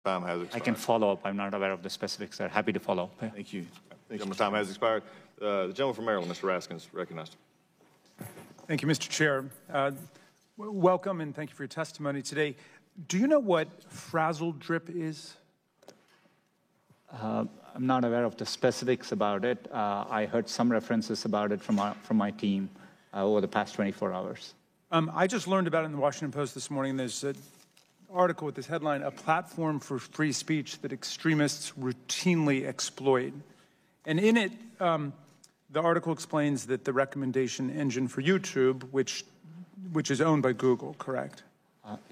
Time has expired. I can follow up. I'm not aware of the specifics there. Happy to follow up. Thank you. Gentleman's time has expired. The gentleman from Maryland, Mr. Raskins, recognized. Thank you, Mr. Chair. Welcome and thank you for your testimony today. Do you know what frazzle drip is? I'm not aware of the specifics about it. I heard some references about it from my team over the past 24 hours. I just learned about it in the Washington Post this morning. There's an article with this headline, "A Platform for Free Speech That Extremists Routinely Exploit." And in it, the article explains that the recommendation engine for YouTube, which is owned by Google, correct?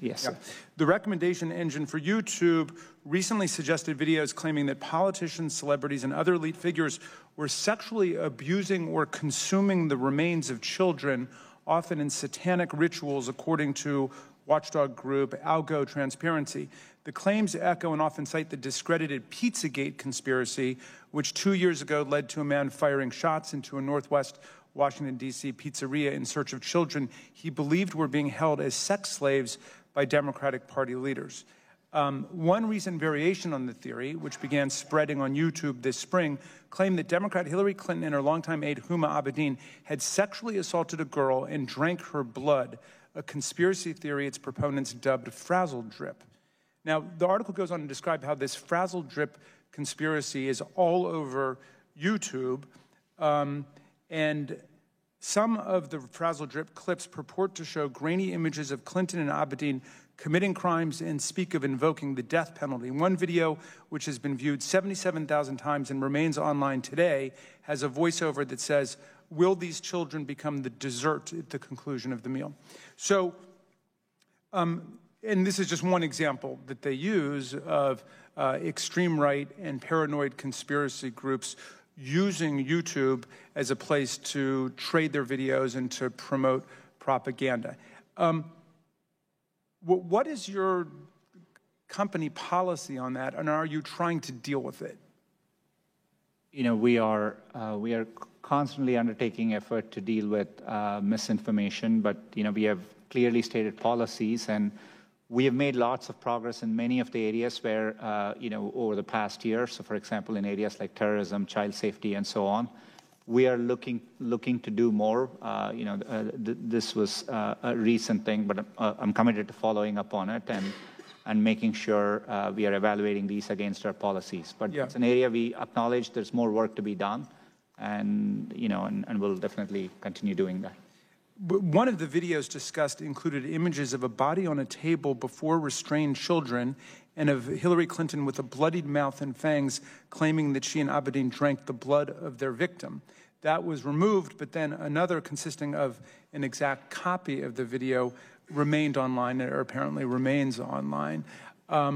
Yes. Yeah. The recommendation engine for YouTube recently suggested videos claiming that politicians, celebrities, and other elite figures were sexually abusing or consuming the remains of children, often in satanic rituals, according to watchdog group Algo Transparency. The claims echo and often cite the discredited Pizzagate conspiracy, which 2 years ago led to a man firing shots into a Northwest Washington, D.C. pizzeria in search of children he believed were being held as sex slaves by Democratic Party leaders. One recent variation on the theory, which began spreading on YouTube this spring, claimed that Democrat Hillary Clinton and her longtime aide Huma Abedin had sexually assaulted a girl and drank her blood, a conspiracy theory its proponents dubbed frazzle drip. Now, the article goes on to describe how this frazzle drip conspiracy is all over YouTube, and some of the frazzle drip clips purport to show grainy images of Clinton and Abedin committing crimes and speak of invoking the death penalty. One video, which has been viewed 77,000 times and remains online today, has a voiceover that says, "Will these children become the dessert at the conclusion of the meal?" So, and this is just one example that they use of extreme right and paranoid conspiracy groups using YouTube as a place to trade their videos and to promote propaganda. What is your company policy on that, and are you trying to deal with it? You know, we are constantly undertaking effort to deal with misinformation, but you know, we have clearly stated policies, and we have made lots of progress in many of the areas where, you know, over the past year. So, for example, in areas like terrorism, child safety, and so on, we are looking to do more. You know, this was a recent thing, but I'm committed to following up on it and making sure we are evaluating these against our policies. But yeah, it's an area we acknowledge there's more work to be done, and you know, and we'll definitely continue doing that. One of the videos discussed included images of a body on a table before restrained children and of Hillary Clinton with a bloodied mouth and fangs, claiming that she and Abedin drank the blood of their victim. That was removed, but then another consisting of an exact copy of the video remained online, or apparently remains online. I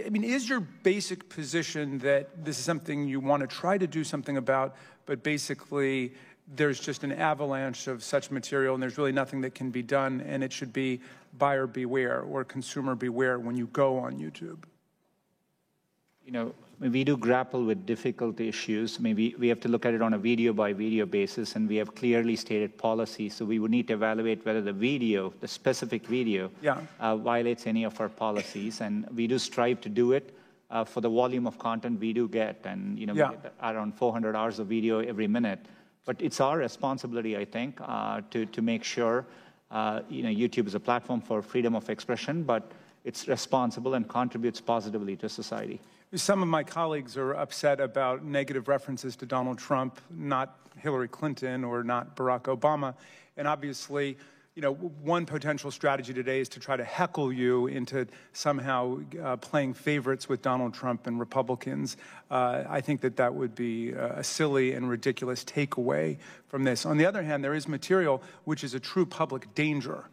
mean, is your basic position that this is something you want to try to do something about, but basically there's just an avalanche of such material and there's really nothing that can be done, and it should be buyer beware or consumer beware when you go on YouTube? You know, we do grapple with difficult issues. Maybe we have to look at it on a video-by-video basis, and we have clearly stated policies. So we would need to evaluate whether the video, the specific video, violates any of our policies. And we do strive to do it for the volume of content we do get. And, you know, we get around 400 hours of video every minute. But it's our responsibility, I think, to make sure, you know, YouTube is a platform for freedom of expression, but it's responsible and contributes positively to society. Some of my colleagues are upset about negative references to Donald Trump, not Hillary Clinton or not Barack Obama. And obviously, you know, one potential strategy today is to try to heckle you into somehow playing favorites with Donald Trump and Republicans. I think that that would be a silly and ridiculous takeaway from this. On the other hand, there is material which is a true public danger.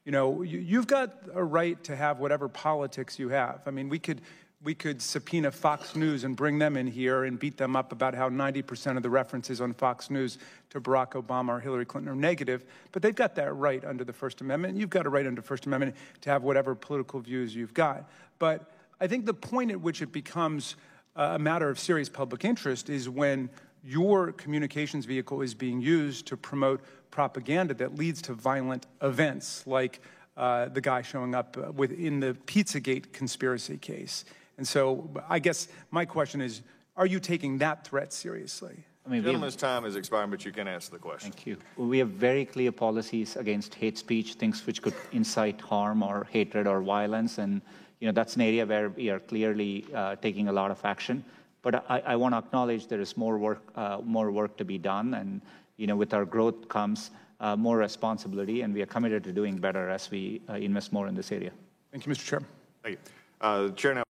You know, you've got a right to have whatever politics you have. I mean, we could subpoena Fox News and bring them in here and beat them up about how 90% of the references on Fox News to Barack Obama or Hillary Clinton are negative, but they've got that right under the First Amendment. You've got a right under the First Amendment to have whatever political views you've got. But I think the point at which it becomes a matter of serious public interest is when your communications vehicle is being used to promote propaganda that leads to violent events like the guy showing up in the Pizzagate conspiracy case. And so I guess my question is, are you taking that threat seriously? I mean, Gentleman's time is expiring, but you can answer the question. Thank you. We have very clear policies against hate speech, things which could incite harm or hatred or violence, and that's an area where we are clearly taking a lot of action. But I want to acknowledge there is more work to be done, and with our growth comes more responsibility, and we are committed to doing better as we invest more in this area. Thank you, Mr. Chair. Thank you. The chair now